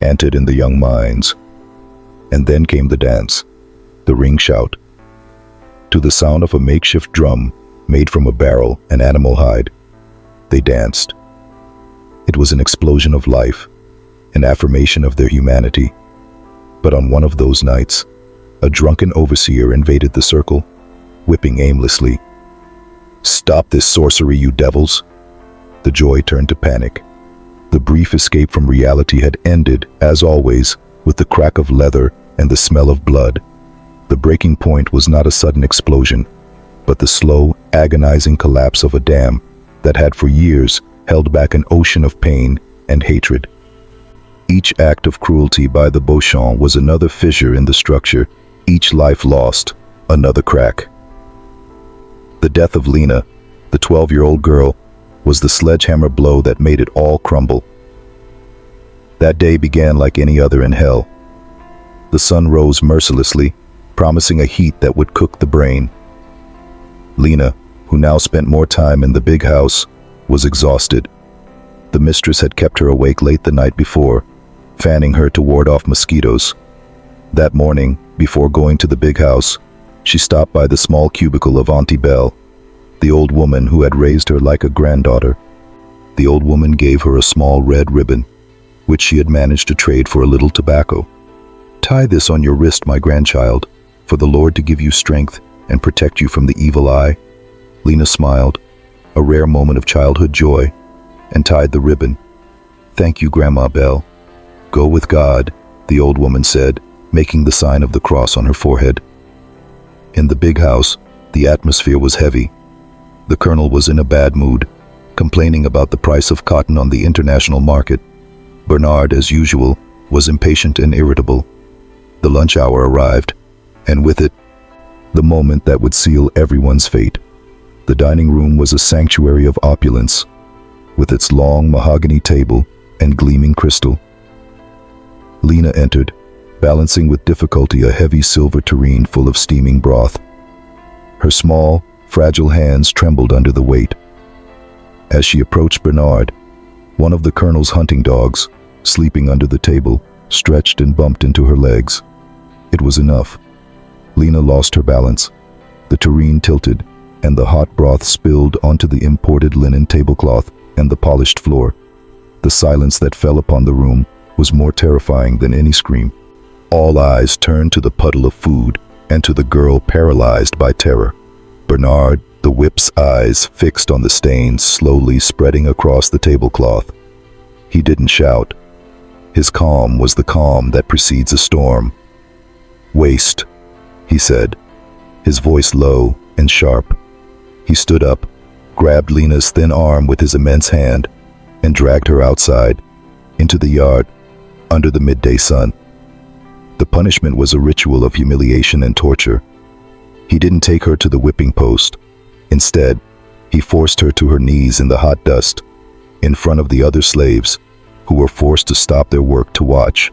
entered in the young minds. And then came the dance, the ring shout. To the sound of a makeshift drum made from a barrel and animal hide, they danced. It was an explosion of life, an affirmation of their humanity. But on one of those nights, a drunken overseer invaded the circle, whipping aimlessly. "Stop this sorcery, you devils!" The joy turned to panic. The brief escape from reality had ended, as always, with the crack of leather and the smell of blood. The breaking point was not a sudden explosion, but the slow, agonizing collapse of a dam that had for years held back an ocean of pain and hatred. Each act of cruelty by the Beauchamp was another fissure in the structure, each life lost, another crack. The death of Lena, the 12-year-old girl, was the sledgehammer blow that made it all crumble. That day began like any other in hell. The sun rose mercilessly, promising a heat that would cook the brain. Lena, who now spent more time in the big house, was exhausted. The mistress had kept her awake late the night before, fanning her to ward off mosquitoes. That morning, before going to the big house, she stopped by the small cubicle of Auntie Belle, the old woman who had raised her like a granddaughter. The old woman gave her a small red ribbon, which she had managed to trade for a little tobacco. "Tie this on your wrist, my grandchild, for the Lord to give you strength and protect you from the evil eye." Lena smiled, a rare moment of childhood joy, and tied the ribbon. "Thank you, Grandma Belle." "Go with God," the old woman said, making the sign of the cross on her forehead. In the big house, the atmosphere was heavy. The colonel was in a bad mood, complaining about the price of cotton on the international market. Bernard, as usual, was impatient and irritable. The lunch hour arrived, and with it, the moment that would seal everyone's fate. The dining room was a sanctuary of opulence, with its long mahogany table and gleaming crystal. Lena entered, balancing with difficulty a heavy silver tureen full of steaming broth. Her small, fragile hands trembled under the weight. As she approached Bernard, one of the colonel's hunting dogs, sleeping under the table, stretched and bumped into her legs. It was enough. Lena lost her balance. The tureen tilted, and the hot broth spilled onto the imported linen tablecloth and the polished floor. The silence that fell upon the room was more terrifying than any scream. All eyes turned to the puddle of food and to the girl paralyzed by terror. Bernard, the whip's eyes fixed on the stains slowly spreading across the tablecloth. He didn't shout. His calm was the calm that precedes a storm. "Waste," he said, his voice low and sharp. He stood up, grabbed Lena's thin arm with his immense hand, and dragged her outside, into the yard, under the midday sun. The punishment was a ritual of humiliation and torture. He didn't take her to the whipping post. Instead, he forced her to her knees in the hot dust, in front of the other slaves, who were forced to stop their work to watch.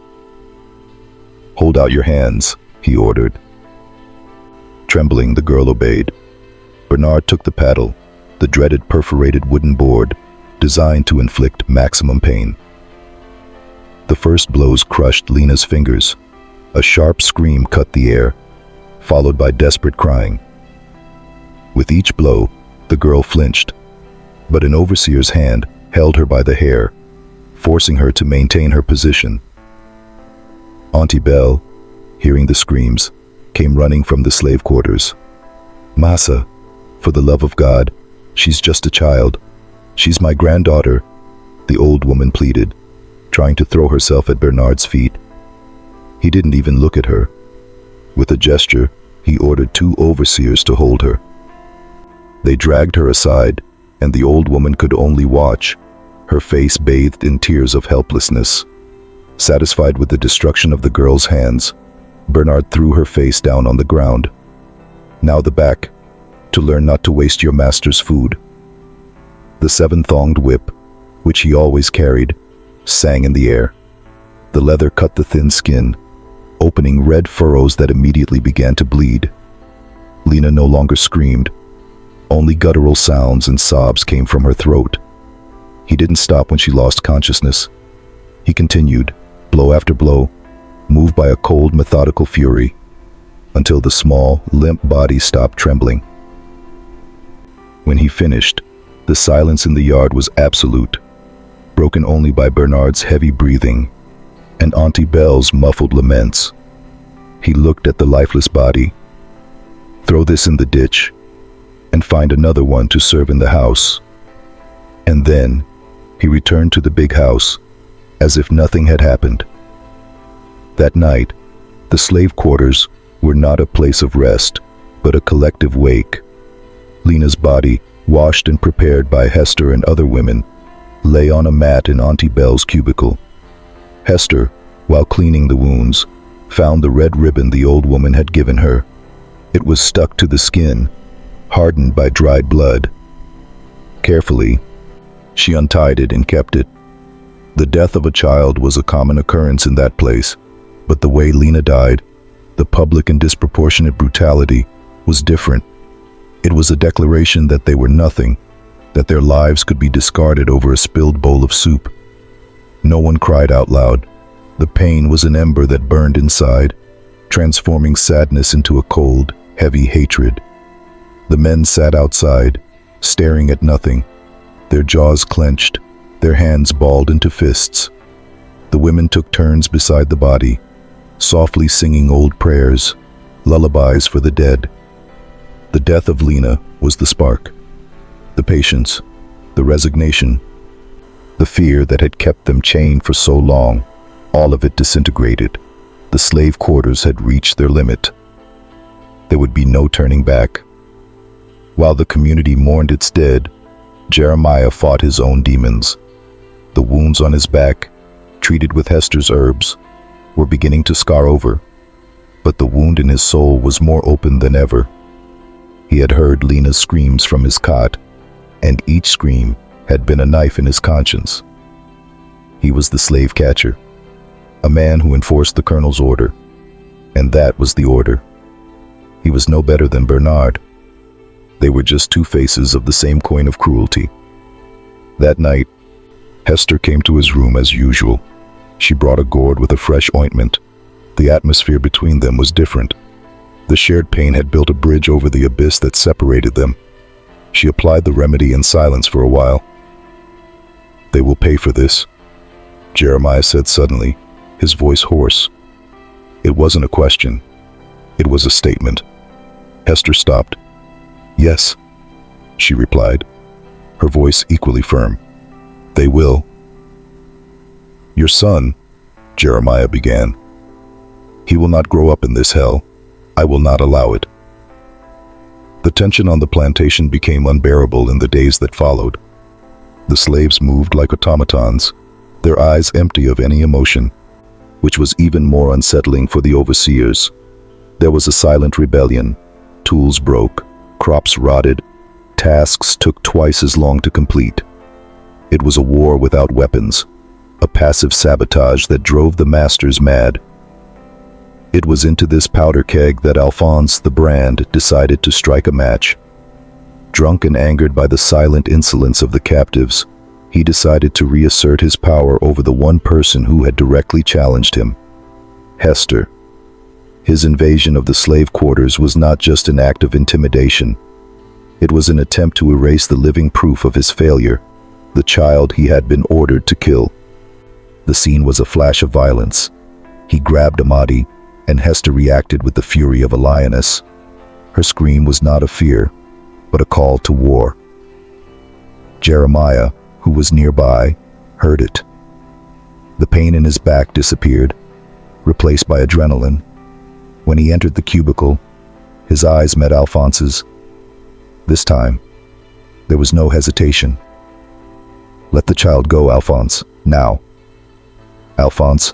"Hold out your hands," he ordered. Trembling, the girl obeyed. Bernard took the paddle, the dreaded perforated wooden board, designed to inflict maximum pain. The first blows crushed Lena's fingers. A sharp scream cut the air, followed by desperate crying. With each blow, the girl flinched, but an overseer's hand held her by the hair, forcing her to maintain her position. Auntie Belle, hearing the screams, came running from the slave quarters. "Massa, for the love of God, she's just a child. She's my granddaughter," the old woman pleaded, trying to throw herself at Bernard's feet. He didn't even look at her. With a gesture, he ordered two overseers to hold her. They dragged her aside, and the old woman could only watch, her face bathed in tears of helplessness. Satisfied with the destruction of the girl's hands, Bernard threw her face down on the ground. "Now the back, to learn not to waste your master's food." The seven-thonged whip, which he always carried, sang in the air. The leather cut the thin skin, opening red furrows that immediately began to bleed. Lena no longer screamed. Only guttural sounds and sobs came from her throat. He didn't stop when she lost consciousness. He continued, blow after blow, moved by a cold, methodical fury, until the small, limp body stopped trembling. When he finished, the silence in the yard was absolute, broken only by Bernard's heavy breathing and Auntie Belle's muffled laments. He looked at the lifeless body. Throw this in the ditch, and find another one to serve in the house. And then he returned to the big house, as if nothing had happened. That night, the slave quarters were not a place of rest, but a collective wake. Lena's body, washed and prepared by Hester and other women, lay on a mat in Auntie Belle's cubicle. Hester, while cleaning the wounds, found the red ribbon the old woman had given her. It was stuck to the skin, hardened by dried blood. Carefully, she untied it and kept it. The death of a child was a common occurrence in that place, but the way Lena died, the public and disproportionate brutality, was different. It was a declaration that they were nothing, that their lives could be discarded over a spilled bowl of soup. No one cried out loud. The pain was an ember that burned inside, transforming sadness into a cold, heavy hatred. The men sat outside, staring at nothing, their jaws clenched, their hands balled into fists. The women took turns beside the body, softly singing old prayers, lullabies for the dead. The death of Lena was the spark, the patience, the resignation, the fear that had kept them chained for so long. All of it disintegrated. The slave quarters had reached their limit. There would be no turning back. While the community mourned its dead, Jeremiah fought his own demons. The wounds on his back, treated with Hester's herbs, were beginning to scar over, but the wound in his soul was more open than ever. He had heard Lena's screams from his cot, and each scream had been a knife in his conscience. He was the slave catcher, a man who enforced the colonel's order, and that was the order. He was no better than Bernard. They were just two faces of the same coin of cruelty. That night, Hester came to his room as usual. She brought a gourd with a fresh ointment. The atmosphere between them was different. The shared pain had built a bridge over the abyss that separated them. She applied the remedy in silence for a while. "They will pay for this," Jeremiah said suddenly, his voice hoarse. It wasn't a question. It was a statement. Hester stopped. "Yes," she replied, her voice equally firm. "They will." "Your son," Jeremiah began. "He will not grow up in this hell. I will not allow it." The tension on the plantation became unbearable in the days that followed. The slaves moved like automatons, their eyes empty of any emotion, which was even more unsettling for the overseers. There was a silent rebellion. Tools broke, crops rotted, tasks took twice as long to complete. It was a war without weapons, a passive sabotage that drove the masters mad. It was into this powder keg that Alphonse the Brand decided to strike a match. Drunk and angered by the silent insolence of the captives, he decided to reassert his power over the one person who had directly challenged him, Hester. His invasion of the slave quarters was not just an act of intimidation. It was an attempt to erase the living proof of his failure, the child he had been ordered to kill. The scene was a flash of violence. He grabbed Amadi, and Hester reacted with the fury of a lioness. Her scream was not of fear, but a call to war. Jeremiah, who was nearby, heard it. The pain in his back disappeared, replaced by adrenaline. When he entered the cubicle, his eyes met Alphonse's. This time, there was no hesitation. "Let the child go, Alphonse, now." Alphonse,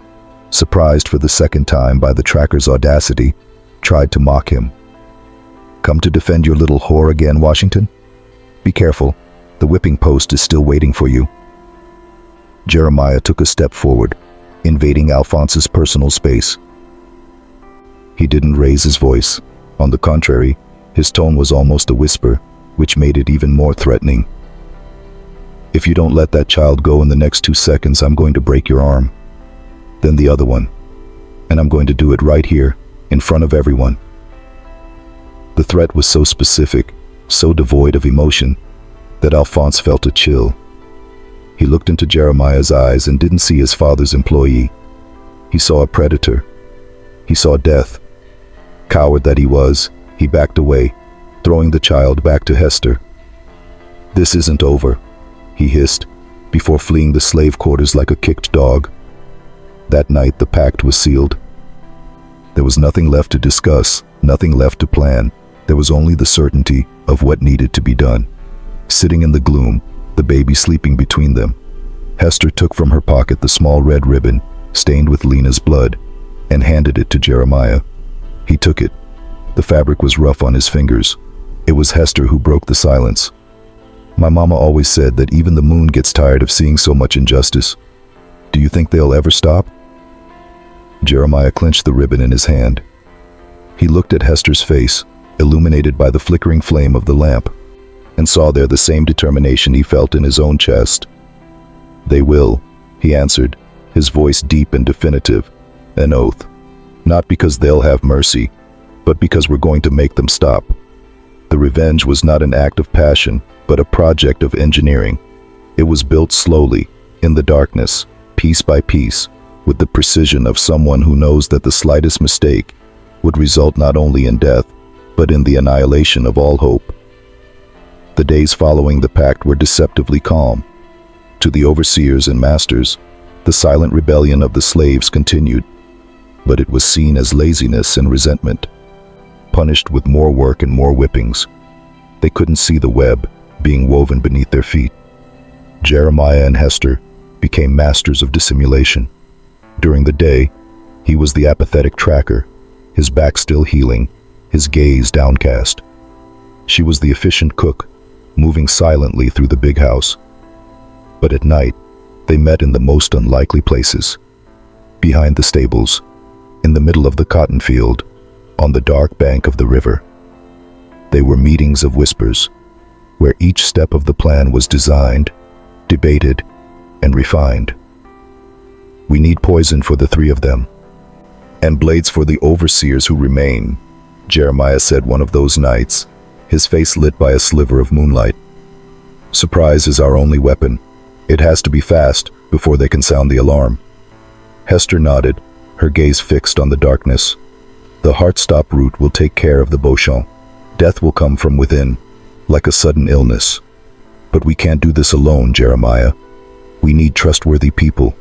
surprised for the second time by the tracker's audacity, tried to mock him. "Come to defend your little whore again, Washington? Be careful, the whipping post is still waiting for you." Jeremiah took a step forward, invading Alphonse's personal space. He didn't raise his voice. On the contrary, his tone was almost a whisper, which made it even more threatening. "If you don't let that child go in the next 2 seconds, I'm going to break your arm." then the other one. And I'm going to do it right here, in front of everyone. The threat was so specific, so devoid of emotion, that Alphonse felt a chill. He looked into Jeremiah's eyes and didn't see his father's employee. He saw a predator. He saw death. Coward that he was, he backed away, throwing the child back to Hester. "This isn't over," he hissed, before fleeing the slave quarters like a kicked dog. That night the pact was sealed. There was nothing left to discuss, nothing left to plan. There was only the certainty of what needed to be done. Sitting in the gloom, the baby sleeping between them, Hester took from her pocket the small red ribbon, stained with Lena's blood, and handed it to Jeremiah. He took it. The fabric was rough on his fingers. It was Hester who broke the silence. "My mama always said that even the moon gets tired of seeing so much injustice. Do you think they'll ever stop?" Jeremiah clenched the ribbon in his hand. He looked at Hester's face, illuminated by the flickering flame of the lamp, and saw there the same determination he felt in his own chest. "They will," he answered, his voice deep and definitive, an oath. "Not because they'll have mercy, but because we're going to make them stop." The revenge was not an act of passion, but a project of engineering. It was built slowly, in the darkness, piece by piece, with the precision of someone who knows that the slightest mistake would result not only in death, but in the annihilation of all hope. The days following the pact were deceptively calm. To the overseers and masters, the silent rebellion of the slaves continued, but it was seen as laziness and resentment, punished with more work and more whippings. They couldn't see the web being woven beneath their feet. Jeremiah and Hester became masters of dissimulation. During the day, he was the apathetic tracker, his back still healing, his gaze downcast. She was the efficient cook, moving silently through the big house. But at night, they met in the most unlikely places. Behind the stables, in the middle of the cotton field, on the dark bank of the river. They were meetings of whispers, where each step of the plan was designed, debated, and refined. "We need poison for the three of them, and blades for the overseers who remain," Jeremiah said one of those nights, his face lit by a sliver of moonlight. "Surprise is our only weapon. It has to be fast before they can sound the alarm." Hester nodded, her gaze fixed on the darkness. "The heart-stop route will take care of the Beauchamp. Death will come from within, like a sudden illness. But we can't do this alone, Jeremiah. We need trustworthy people,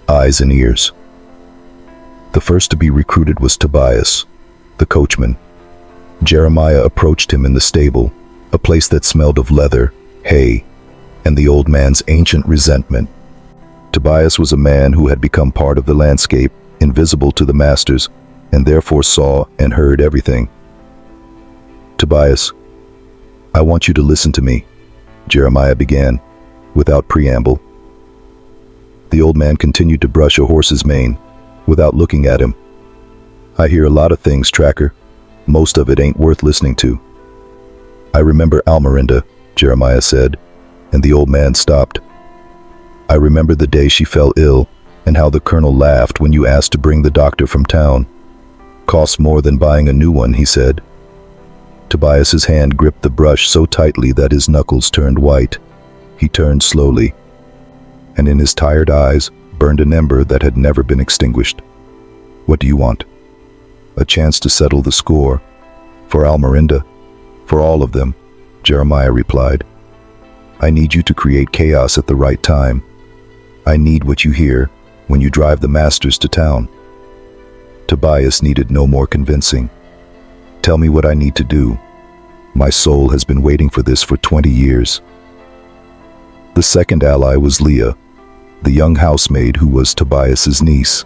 eyes and ears." The first to be recruited was Tobias, the coachman. Jeremiah approached him in the stable, a place that smelled of leather, hay, and the old man's ancient resentment. Tobias was a man who had become part of the landscape, invisible to the masters, and therefore saw and heard everything. "Tobias, I want you to listen to me," Jeremiah began, without preamble. The old man continued to brush a horse's mane, without looking at him. "I hear a lot of things, Tracker. Most of it ain't worth listening to." "I remember Almerinda," Jeremiah said, and the old man stopped. "I remember the day she fell ill, and how the colonel laughed when you asked to bring the doctor from town. Costs more than buying a new one," he said. Tobias's hand gripped the brush so tightly that his knuckles turned white. He turned slowly, and in his tired eyes burned an ember that had never been extinguished. "What do you want?" "A chance to settle the score. For Almerinda. For all of them," Jeremiah replied. "I need you to create chaos at the right time. I need what you hear when you drive the masters to town." Tobias needed no more convincing. "Tell me what I need to do. My soul has been waiting for this for 20 years. The second ally was Leah, the young housemaid who was Tobias's niece.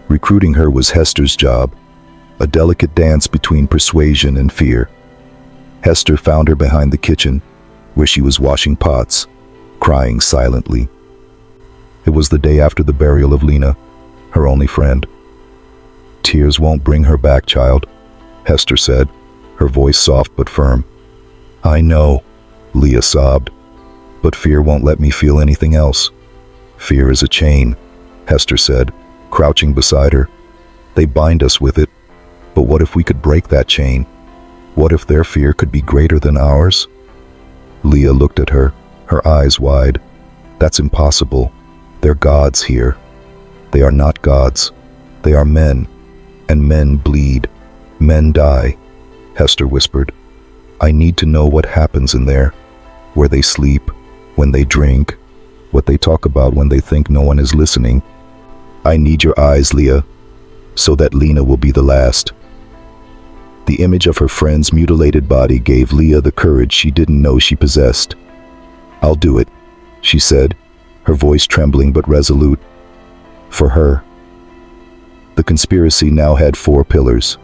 Recruiting her was Hester's job, a delicate dance between persuasion and fear. Hester found her behind the kitchen, where she was washing pots, crying silently. It was the day after the burial of Lena, her only friend. "Tears won't bring her back, child," Hester said, her voice soft but firm. "I know," Leah sobbed, "but fear won't let me feel anything else." "Fear is a chain," Hester said, crouching beside her. They bind us with it, but what if we could break that chain? What if their fear could be greater than ours? Leah looked at her, her eyes wide. That's impossible. They're gods here. They are not gods. They are men, and men bleed. Men die. Hester whispered. I need to know what happens in there, where they sleep, when they drink, what they talk about when they think no one is listening. I need your eyes, Leah, so that Lena will be the last. The image of her friend's mutilated body gave Leah the courage she didn't know she possessed. I'll do it, she said, her voice trembling but resolute. For her. The conspiracy now had 4 pillars.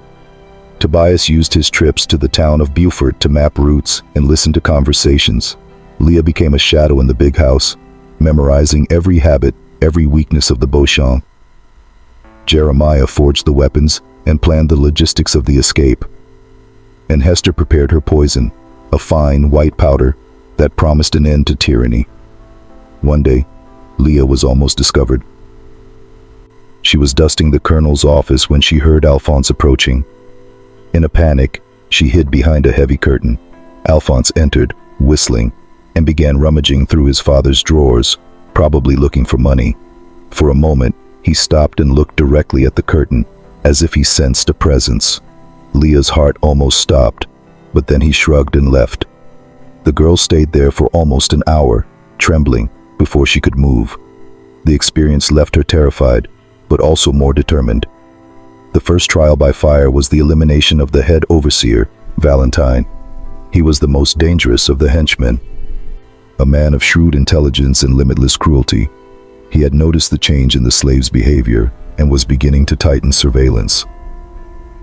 Tobias used his trips to the town of Beaufort to map routes and listen to conversations. Leah became a shadow in the big house, memorizing every habit, every weakness of the Beauchamp. Jeremiah forged the weapons and planned the logistics of the escape. And Hester prepared her poison, a fine white powder that promised an end to tyranny. One day, Leah was almost discovered. She was dusting the colonel's office when she heard Alphonse approaching. In a panic, she hid behind a heavy curtain. Alphonse entered, whistling, and began rummaging through his father's drawers, probably looking for money. For a moment, he stopped and looked directly at the curtain, as if he sensed a presence. Leah's heart almost stopped, but then he shrugged and left. The girl stayed there for almost an hour, trembling, before she could move. The experience left her terrified, but also more determined. The first trial by fire was the elimination of the head overseer, Valentine. He was the most dangerous of the henchmen. A man of shrewd intelligence and limitless cruelty, he had noticed the change in the slaves' behavior and was beginning to tighten surveillance.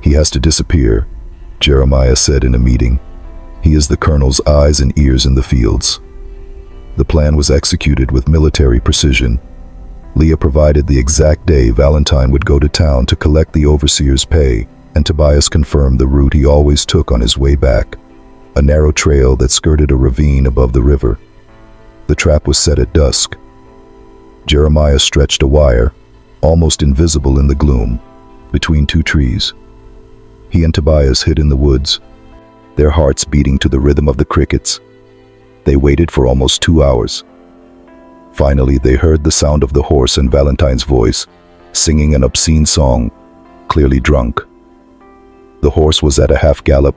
He has to disappear, Jeremiah said in a meeting. He is the colonel's eyes and ears in the fields. The plan was executed with military precision. Leah provided the exact day Valentine would go to town to collect the overseer's pay, and Tobias confirmed the route he always took on his way back, a narrow trail that skirted a ravine above the river. The trap was set at dusk. Jeremiah stretched a wire, almost invisible in the gloom, between 2 trees. He and Tobias hid in the woods, their hearts beating to the rhythm of the crickets. They waited for almost 2 hours. Finally, they heard the sound of the horse and Valentine's voice, singing an obscene song, clearly drunk. The horse was at a half gallop.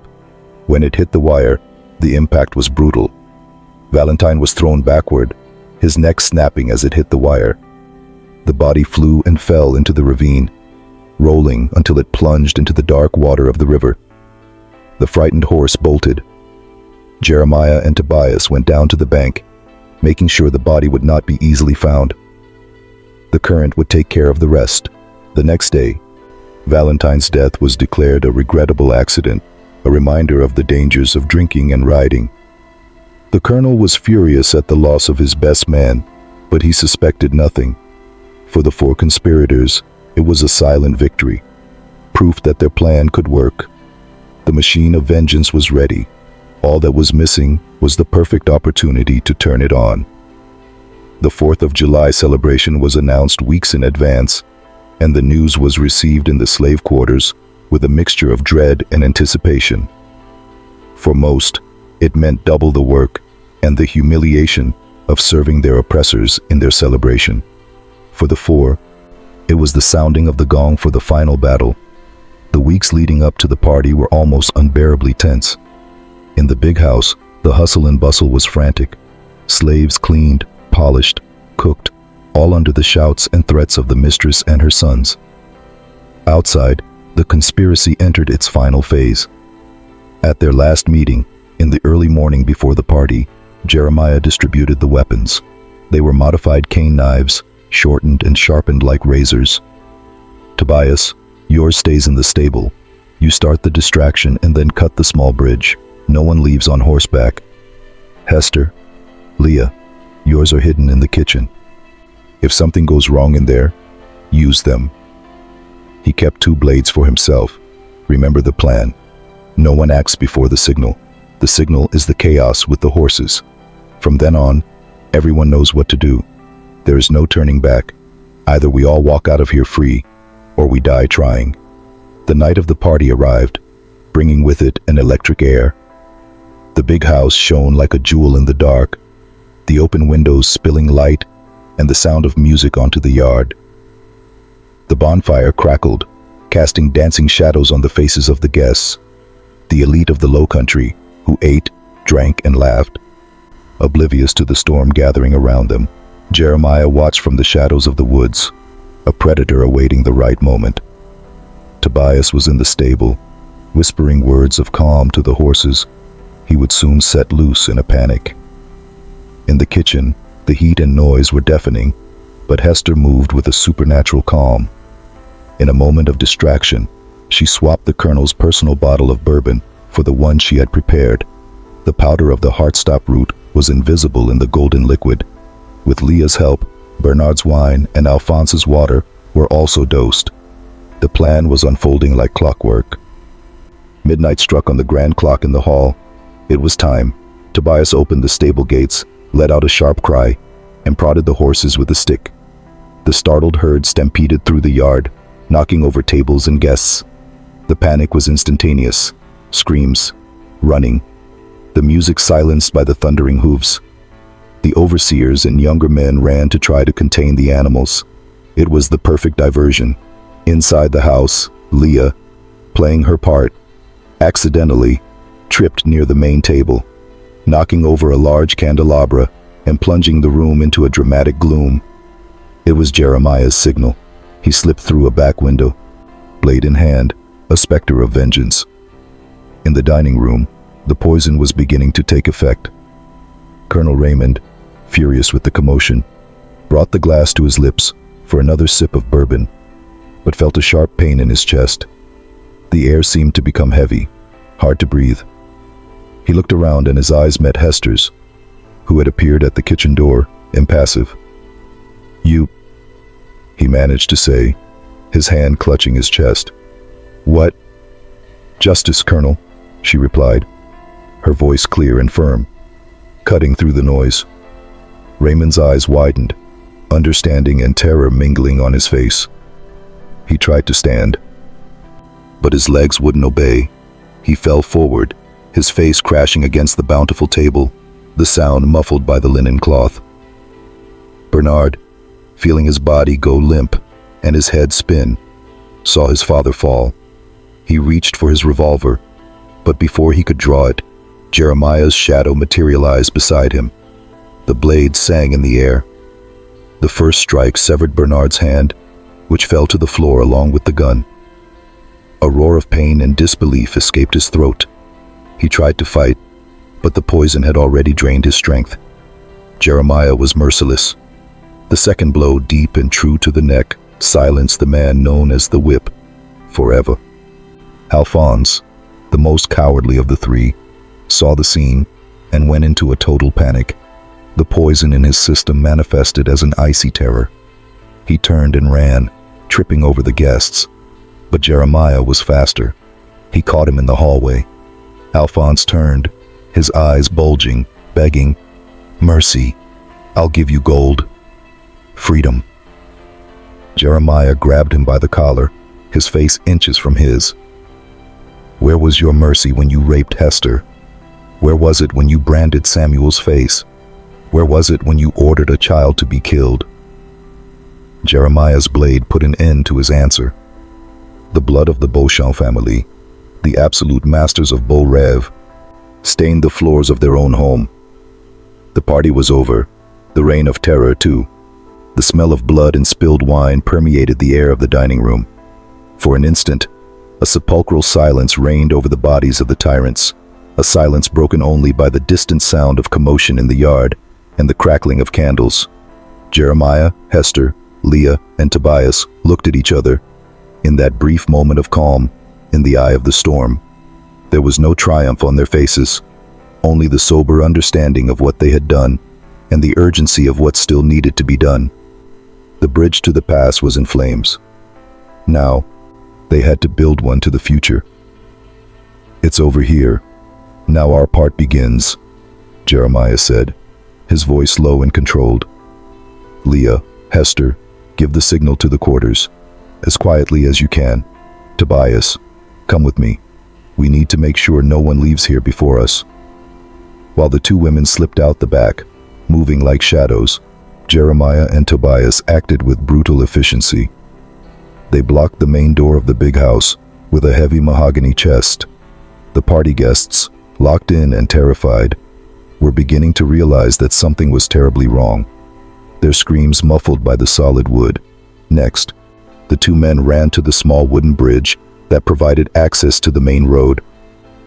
When it hit the wire, the impact was brutal. Valentine was thrown backward, his neck snapping as it hit the wire. The body flew and fell into the ravine, rolling until it plunged into the dark water of the river. The frightened horse bolted. Jeremiah and Tobias went down to the bank, making sure the body would not be easily found. The current would take care of the rest. The next day, Valentine's death was declared a regrettable accident, a reminder of the dangers of drinking and riding. The colonel was furious at the loss of his best man, but he suspected nothing. For the 4 conspirators, it was a silent victory, proof that their plan could work. The machine of vengeance was ready. All that was missing was the perfect opportunity to turn it on. The 4th of July celebration was announced weeks in advance, and the news was received in the slave quarters with a mixture of dread and anticipation. For most, it meant double the work and the humiliation of serving their oppressors in their celebration. For the 4, it was the sounding of the gong for the final battle. The weeks leading up to the party were almost unbearably tense. In the big house, the hustle and bustle was frantic. Slaves cleaned, polished, cooked, all under the shouts and threats of the mistress and her sons. Outside, the conspiracy entered its final phase. At their last meeting, in the early morning before the party, Jeremiah distributed the weapons. They were modified cane knives, shortened and sharpened like razors. Tobias, yours stays in the stable. You start the distraction and then cut the small bridge. No one leaves on horseback. Hester, Leah, yours are hidden in the kitchen. If something goes wrong in there, use them. He kept 2 blades for himself. Remember the plan. No one acts before the signal. The signal is the chaos with the horses. From then on, everyone knows what to do. There is no turning back. Either we all walk out of here free, or we die trying. The night of the party arrived, bringing with it an electric air. The big house shone like a jewel in the dark, the open windows spilling light and the sound of music onto the yard. The bonfire crackled, casting dancing shadows on the faces of the guests, the elite of the Low Country, who ate, drank, and laughed. Oblivious to the storm gathering around them, Jeremiah watched from the shadows of the woods, a predator awaiting the right moment. Tobias was in the stable, whispering words of calm to the horses. He would soon set loose in a panic. In the kitchen, the heat and noise were deafening, but Hester moved with a supernatural calm. In a moment of distraction, she swapped the Colonel's personal bottle of bourbon for the one she had prepared. The powder of the heartstop root was invisible in the golden liquid. With Leah's help, Bernard's wine and Alphonse's water were also dosed. The plan was unfolding like clockwork. Midnight struck on the grand clock in the hall. It was time. Tobias opened the stable gates, let out a sharp cry, and prodded the horses with a stick. The startled herd stampeded through the yard, knocking over tables and guests. The panic was instantaneous. Screams, running, the music silenced by the thundering hooves. The overseers and younger men ran to try to contain the animals. It was the perfect diversion. Inside the house, Leah, playing her part, accidentally tripped near the main table, knocking over a large candelabra and plunging the room into a dramatic gloom. It was Jeremiah's signal. He slipped through a back window, blade in hand, a specter of vengeance. In the dining room, the poison was beginning to take effect. Colonel Raymond, furious with the commotion, brought the glass to his lips for another sip of bourbon, but felt a sharp pain in his chest. The air seemed to become heavy, hard to breathe. He looked around and his eyes met Hester's, who had appeared at the kitchen door, impassive. "You," he managed to say, his hand clutching his chest. "What?" "Justice, Colonel," she replied, her voice clear and firm, cutting through the noise. Raymond's eyes widened, understanding and terror mingling on his face. He tried to stand, but his legs wouldn't obey. He fell forward, his face crashing against the bountiful table, the sound muffled by the linen cloth. Bernard, feeling his body go limp and his head spin, saw his father fall. He reached for his revolver, but before he could draw it, Jeremiah's shadow materialized beside him. The blade sang in the air. The first strike severed Bernard's hand, which fell to the floor along with the gun. A roar of pain and disbelief escaped his throat. He tried to fight, but the poison had already drained his strength. Jeremiah was merciless. The second blow, deep and true to the neck, silenced the man known as the Whip forever. Alphonse, the most cowardly of the three, saw the scene and went into a total panic. The poison in his system manifested as an icy terror. He turned and ran, tripping over the guests. But Jeremiah was faster. He caught him in the hallway. Alphonse turned, his eyes bulging, begging, "Mercy, I'll give you gold. Freedom." Jeremiah grabbed him by the collar, his face inches from his. "Where was your mercy when you raped Hester? Where was it when you branded Samuel's face? Where was it when you ordered a child to be killed?" Jeremiah's blade put an end to his answer. The blood of the Beauchamp family, the absolute masters of Beau Rêve, stained the floors of their own home. The party was over, the reign of terror too. The smell of blood and spilled wine permeated the air of the dining room. For an instant, a sepulchral silence reigned over the bodies of the tyrants, a silence broken only by the distant sound of commotion in the yard and the crackling of candles. Jeremiah, Hester, Leah, and Tobias looked at each other. In that brief moment of calm, in the eye of the storm, there was no triumph on their faces, only the sober understanding of what they had done and the urgency of what still needed to be done. The bridge to the past was in flames. Now, they had to build one to the future. "It's over here. Now our part begins," Jeremiah said, his voice low and controlled. "Leah, Hester, Give the signal to the quarters, as quietly as you can. Tobias, come with me. We need to make sure no one leaves here before us." While the two women slipped out the back, moving like shadows, Jeremiah and Tobias acted with brutal efficiency. They blocked the main door of the big house with a heavy mahogany chest. The party guests, locked in and terrified, were beginning to realize that something was terribly wrong, their screams muffled by the solid wood. Next, the two men ran to the small wooden bridge that provided access to the main road.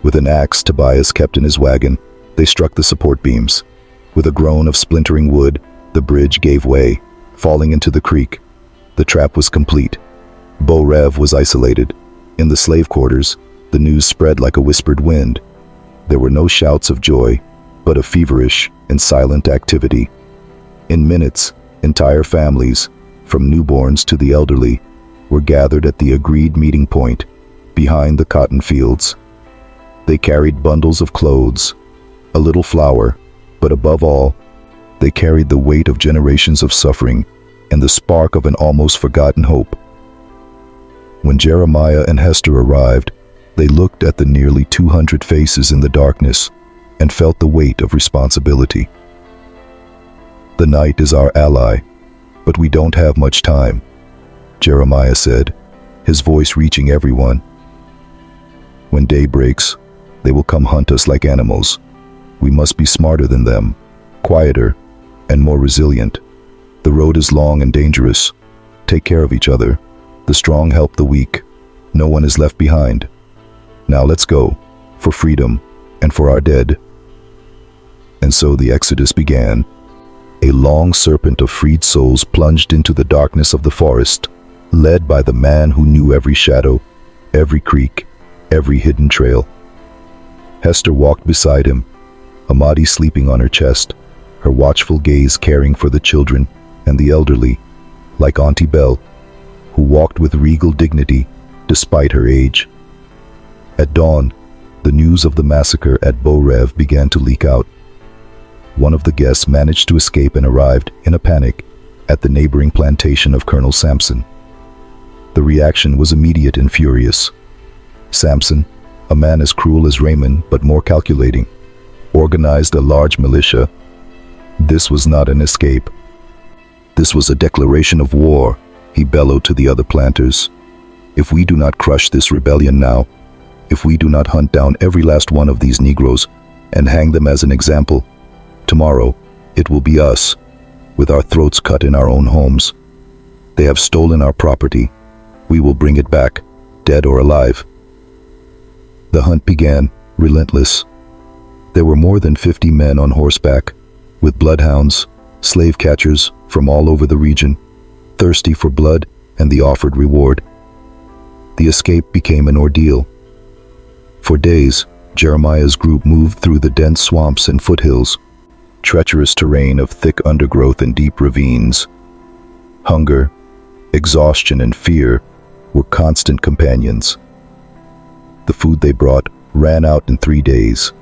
With an axe Tobias kept in his wagon, they struck the support beams. With a groan of splintering wood, the bridge gave way, falling into the creek. The trap was complete. Beau Rev was isolated. In the slave quarters, the news spread like a whispered wind. There were no shouts of joy, but a feverish and silent activity. In minutes, entire families, from newborns to the elderly, were gathered at the agreed meeting point, behind the cotton fields. They carried bundles of clothes, a little flour, but above all, they carried the weight of generations of suffering and the spark of an almost forgotten hope. When Jeremiah and Hester arrived, they looked at the nearly 200 faces in the darkness and felt the weight of responsibility. "The night is our ally, but we don't have much time," Jeremiah said, his voice reaching everyone. "When day breaks, they will come hunt us like animals. We must be smarter than them, quieter, and more resilient. The road is long and dangerous. Take care of each other. The strong help the weak. No one is left behind. Now let's go, for freedom and for our dead." And so the exodus began. A long serpent of freed souls plunged into the darkness of the forest, led by the man who knew every shadow, every creek, every hidden trail. Hester walked beside him, Amadi sleeping on her chest, her watchful gaze caring for the children and the elderly, like Auntie Belle, who walked with regal dignity despite her age. At dawn, the news of the massacre at Beau Rev began to leak out. One of the guests managed to escape and arrived, in a panic, at the neighboring plantation of Colonel Sampson. The reaction was immediate and furious. Sampson, a man as cruel as Raymond but more calculating, organized a large militia. This was not an escape. This was a declaration of war, he bellowed to the other planters. If we do not crush this rebellion now, if we do not hunt down every last one of these Negroes and hang them as an example, tomorrow it will be us, with our throats cut in our own homes. They have stolen our property. We will bring it back, dead or alive. The hunt began, relentless. There were more than 50 men on horseback, with bloodhounds, slave catchers from all over the region, thirsty for blood and the offered reward. The escape became an ordeal. For days, Jeremiah's group moved through the dense swamps and foothills, treacherous terrain of thick undergrowth and deep ravines. Hunger, exhaustion, and fear were constant companions. The food they brought ran out in 3 days.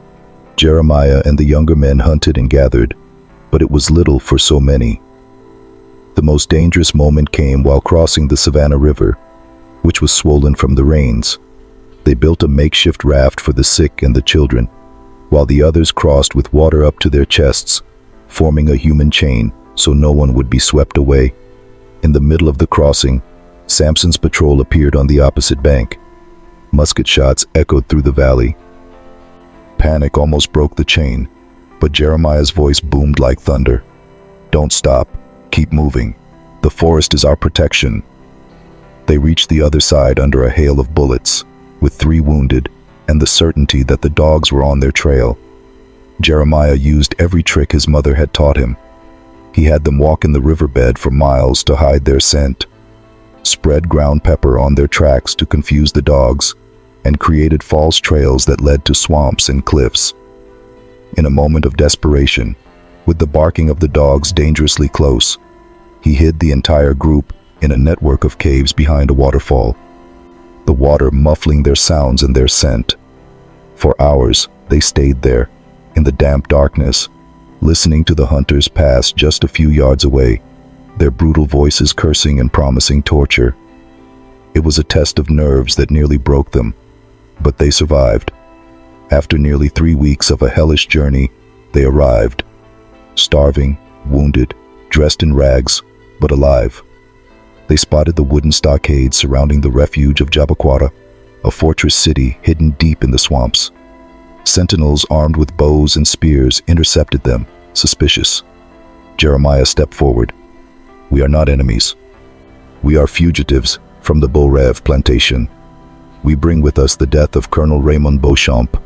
Jeremiah and the younger men hunted and gathered, but it was little for so many. The most dangerous moment came while crossing the Savannah River, which was swollen from the rains. They built a makeshift raft for the sick and the children, while the others crossed with water up to their chests, forming a human chain so no one would be swept away. In the middle of the crossing, Sampson's patrol appeared on the opposite bank. Musket shots echoed through the valley. Panic almost broke the chain, but Jeremiah's voice boomed like thunder. "Don't stop. Keep moving. The forest is our protection." They reached the other side under a hail of bullets, with 3 wounded, and the certainty that the dogs were on their trail. Jeremiah used every trick his mother had taught him. He had them walk in the riverbed for miles to hide their scent, spread ground pepper on their tracks to confuse the dogs, and created false trails that led to swamps and cliffs. In a moment of desperation, with the barking of the dogs dangerously close, he hid the entire group in a network of caves behind a waterfall, the water muffling their sounds and their scent. For hours, they stayed there, in the damp darkness, listening to the hunters pass just a few yards away, their brutal voices cursing and promising torture. It was a test of nerves that nearly broke them, but they survived. After nearly 3 weeks of a hellish journey, they arrived, starving, wounded, dressed in rags, but alive. They spotted the wooden stockade surrounding the refuge of Jabaquara, a fortress city hidden deep in the swamps. Sentinels armed with bows and spears intercepted them, suspicious. Jeremiah stepped forward. "We are not enemies. We are fugitives from the Beaurev plantation. We bring with us the death of Colonel Raymond Beauchamp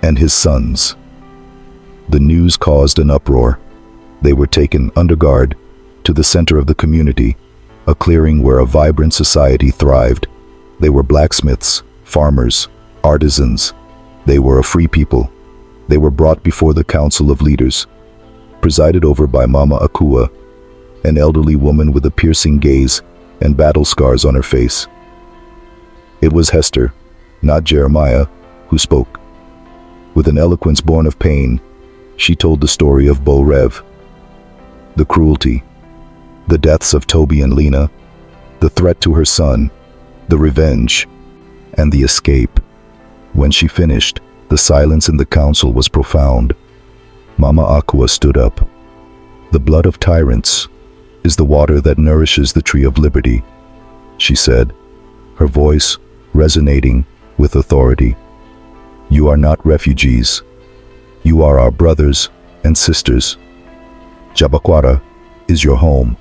and his sons." The news caused an uproar. They were taken under guard to the center of the community, a clearing where a vibrant society thrived. They were blacksmiths, farmers, artisans. They were a free people. They were brought before the Council of Leaders, presided over by Mama Akua, an elderly woman with a piercing gaze and battle scars on her face. It was Hester, not Jeremiah, who spoke. With an eloquence born of pain, she told the story of Beaurev. The cruelty, the deaths of Toby and Lena, the threat to her son, the revenge, and the escape. When she finished, the silence in the council was profound. Mama Aqua stood up. "The blood of tyrants is the water that nourishes the tree of liberty," she said, her voice resonating with authority. "You are not refugees. You are our brothers and sisters. Jabaquara is your home."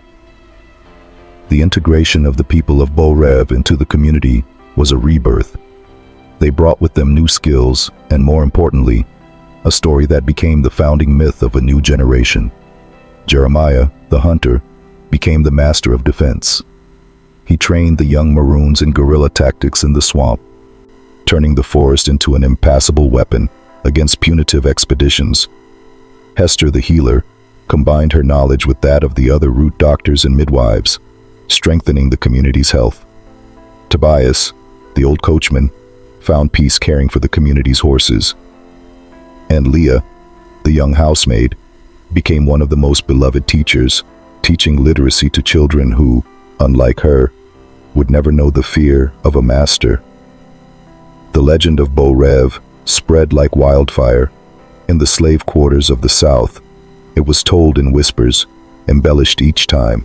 The integration of the people of Beaurev into the community was a rebirth. They brought with them new skills and, more importantly, a story that became the founding myth of a new generation. Jeremiah, the hunter, became the master of defense. He trained the young Maroons in guerrilla tactics in the swamp, turning the forest into an impassable weapon against punitive expeditions. Hester, the healer, combined her knowledge with that of the other root doctors and midwives, strengthening the community's health. Tobias, the old coachman, found peace caring for the community's horses. And Leah, the young housemaid, became one of the most beloved teachers, teaching literacy to children who, unlike her, would never know the fear of a master. The legend of Beaurev spread like wildfire. In the slave quarters of the South, it was told in whispers, embellished each time.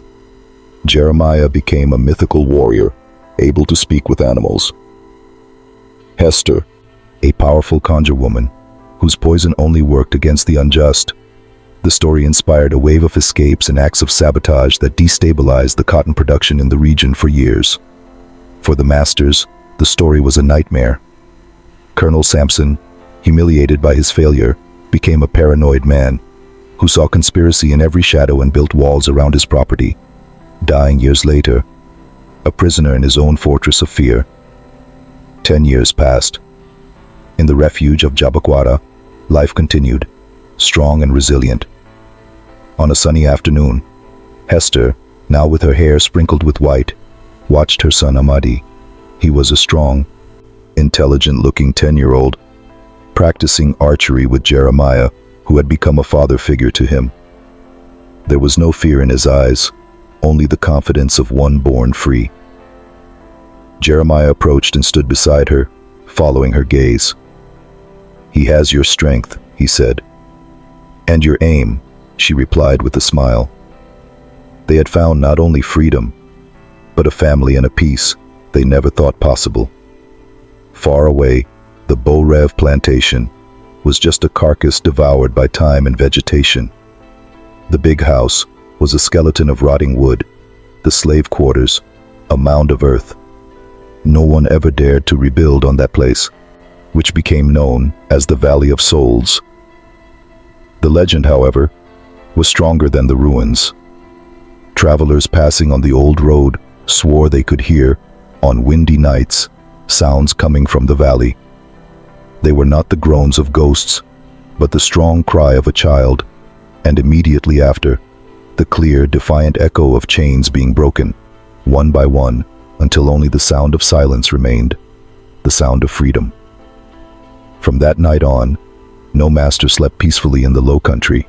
Jeremiah became a mythical warrior, able to speak with animals. Hester, a powerful conjure woman, whose poison only worked against the unjust. The story inspired a wave of escapes and acts of sabotage that destabilized the cotton production in the region for years. For the masters, the story was a nightmare. Colonel Sampson, humiliated by his failure, became a paranoid man who saw conspiracy in every shadow and built walls around his property, dying years later, a prisoner in his own fortress of fear. 10 years passed. In the refuge of Jabaquara, life continued, strong and resilient. On a sunny afternoon, Hester, now with her hair sprinkled with white, watched her son Amadi. He was a strong, intelligent-looking 10-year-old, practicing archery with Jeremiah, who had become a father figure to him. There was no fear in his eyes, only the confidence of one born free. Jeremiah approached and stood beside her, following her gaze. "He has your strength," he said. "And your aim," she replied with a smile. They had found not only freedom, but a family and a peace they never thought possible. Far away, the Beaurev plantation was just a carcass devoured by time and vegetation. The big house was a skeleton of rotting wood, the slave quarters, a mound of earth. No one ever dared to rebuild on that place, which became known as the Valley of Souls. The legend, however, was stronger than the ruins. Travelers passing on the old road swore they could hear, on windy nights, sounds coming from the valley. They were not the groans of ghosts, but the strong cry of a child, and immediately after, the clear, defiant echo of chains being broken, one by one, until only the sound of silence remained, the sound of freedom. From that night on, no master slept peacefully in the Low Country.